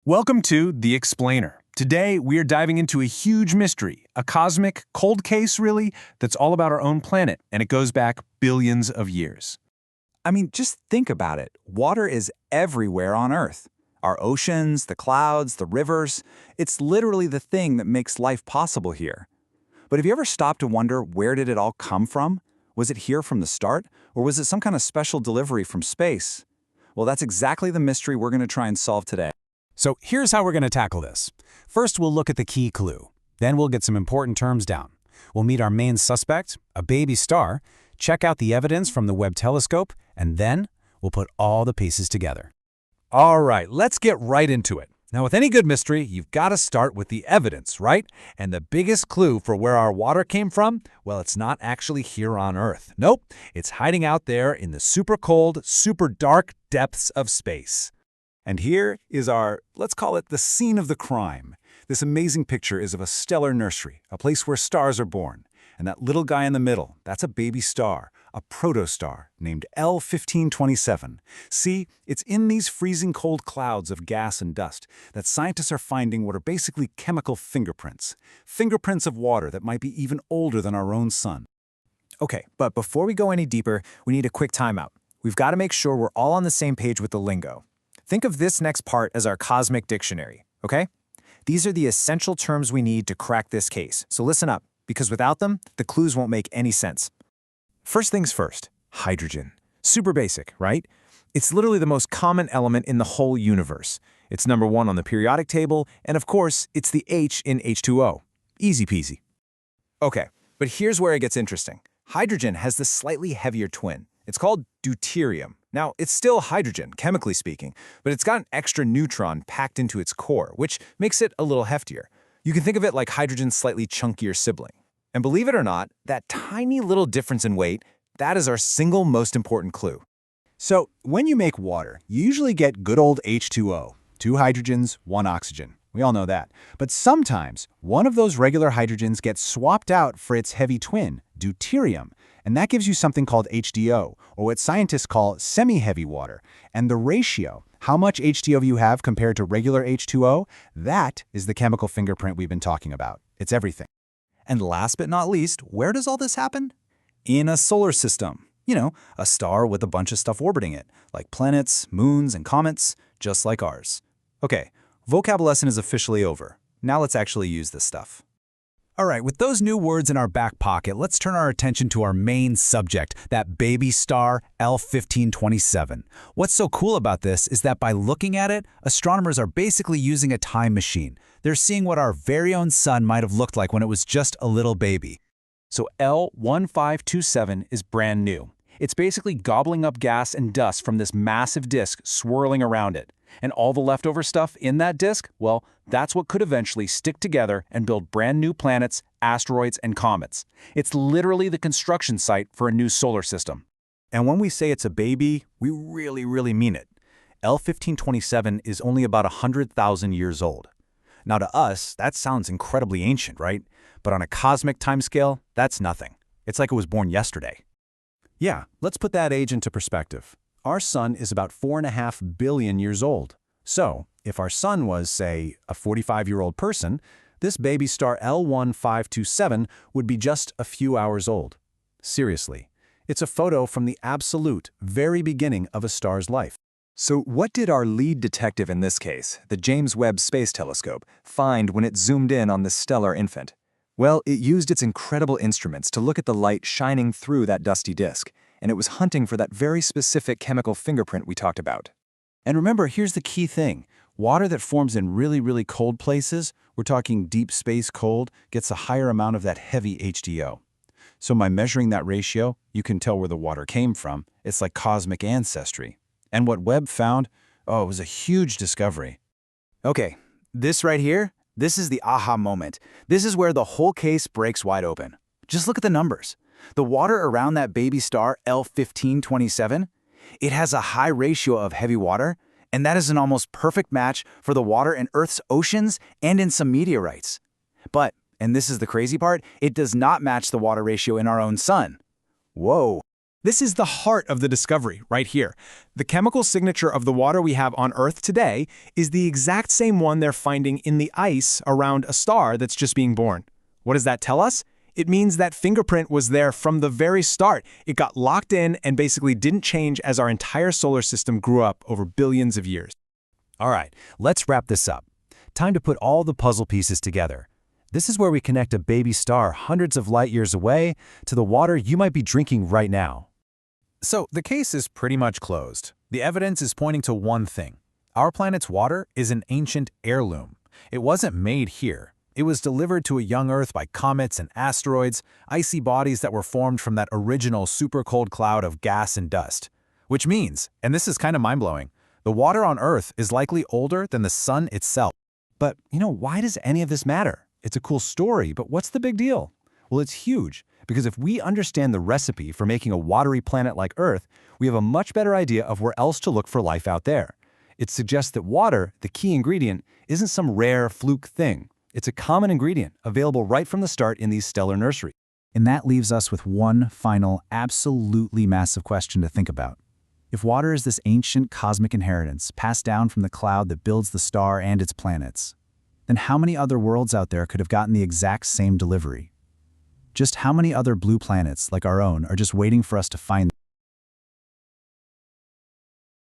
Welcome to The Explainer. Today, we are diving into a huge mystery, a cosmic cold case, really, that's all about our own planet, and it goes back billions of years. I mean, just think about it. Water is everywhere on Earth. Our oceans, the clouds, the rivers. It's literally the thing that makes life possible here. But have you ever stopped to wonder, where did it all come from? Was it here from the start, or was it some kind of special delivery from space? Well, that's exactly the mystery we're going to try and solve today. So here's how we're going to tackle this. First, we'll look at the key clue. Then we'll get some important terms down. We'll meet our main suspect, a baby star, check out the evidence from the Webb telescope, and then we'll put all the pieces together. All right, let's get right into it. Now, with any good mystery, you've got to start with the evidence, right? And the biggest clue for where our water came from, well, it's not actually here on Earth. Nope, it's hiding out there in the super cold, super dark depths of space. And here is our, let's call it the scene of the crime. This amazing picture is of a stellar nursery, a place where stars are born. And that little guy in the middle, that's a baby star, a protostar named L1527. See, it's in these freezing cold clouds of gas and dust that scientists are finding what are basically chemical fingerprints. Fingerprints of water that might be even older than our own sun. Okay, but before we go any deeper, we need a quick timeout. We've got to make sure we're all on the same page with the lingo. Think of this next part as our cosmic dictionary, okay? These are the essential terms we need to crack this case, so listen up, because without them, the clues won't make any sense. First things first, hydrogen. Super basic, right? It's literally the most common element in the whole universe. It's number 1 on the periodic table, and of course, it's the H in H2O. Easy peasy. Okay, but here's where it gets interesting. Hydrogen has this slightly heavier twin. It's called deuterium. Now, it's still hydrogen, chemically speaking, but it's got an extra neutron packed into its core, which makes it a little heftier. You can think of it like hydrogen's slightly chunkier sibling. And believe it or not, that tiny little difference in weight, that is our single most important clue. So, when you make water, you usually get good old H2O, 2 hydrogens, 1 oxygen. We all know that. But sometimes, one of those regular hydrogens gets swapped out for its heavy twin, deuterium, and that gives you something called HDO, or what scientists call semi-heavy water. And the ratio, how much HDO you have compared to regular H2O, that is the chemical fingerprint we've been talking about. It's everything. And last but not least, where does all this happen? In a solar system. You know, a star with a bunch of stuff orbiting it, like planets, moons, and comets, just like ours. Okay, vocab lesson is officially over. Now let's actually use this stuff. All right, with those new words in our back pocket, let's turn our attention to our main subject, that baby star L1527. What's so cool about this is that by looking at it, astronomers are basically using a time machine. They're seeing what our very own sun might have looked like when it was just a little baby. So L1527 is brand new. It's basically gobbling up gas and dust from this massive disk swirling around it. And all the leftover stuff in that disk, well, that's what could eventually stick together and build brand new planets, asteroids, and comets. It's literally the construction site for a new solar system. And when we say it's a baby, we really mean it. L1527 is only about 100,000 years old. Now to us, that sounds incredibly ancient, right? But on a cosmic timescale, that's nothing. It's like it was born yesterday. Yeah, let's put that age into perspective. Our sun is about 4.5 billion years old. So, if our sun was, say, a 45-year-old person, this baby star L1527 would be just a few hours old. Seriously, it's a photo from the absolute very beginning of a star's life. So what did our lead detective in this case, the James Webb Space Telescope, find when it zoomed in on this stellar infant? Well, it used its incredible instruments to look at the light shining through that dusty disk, and it was hunting for that very specific chemical fingerprint we talked about. And remember, here's the key thing. Water that forms in really cold places, we're talking deep space cold, gets a higher amount of that heavy HDO. So by measuring that ratio, you can tell where the water came from. It's like cosmic ancestry. And what Webb found, it was a huge discovery. Okay, this right here, this is the aha moment. This is where the whole case breaks wide open. Just look at the numbers. The water around that baby star L1527, it has a high ratio of heavy water, and that is an almost perfect match for the water in Earth's oceans and in some meteorites. But, and this is the crazy part, it does not match the water ratio in our own sun. Whoa. This is the heart of the discovery, right here. The chemical signature of the water we have on Earth today is the exact same one they're finding in the ice around a star that's just being born. What does that tell us? It means that fingerprint was there from the very start. It got locked in and basically didn't change as our entire solar system grew up over billions of years. All right, let's wrap this up. Time to put all the puzzle pieces together. This is where we connect a baby star hundreds of light years away to the water you might be drinking right now. So the case is pretty much closed. The evidence is pointing to one thing. Our planet's water is an ancient heirloom. It wasn't made here. It was delivered to a young Earth by comets and asteroids, icy bodies that were formed from that original super cold cloud of gas and dust. Which means, and this is kind of mind-blowing, the water on Earth is likely older than the sun itself. But, why does any of this matter? It's a cool story, but what's the big deal? Well, it's huge, because if we understand the recipe for making a watery planet like Earth, we have a much better idea of where else to look for life out there. It suggests that water, the key ingredient, isn't some rare fluke thing. It's a common ingredient, available right from the start in these stellar nurseries. And that leaves us with one final, absolutely massive question to think about. If water is this ancient cosmic inheritance passed down from the cloud that builds the star and its planets, then how many other worlds out there could have gotten the exact same delivery? Just how many other blue planets like our own are just waiting for us to find them?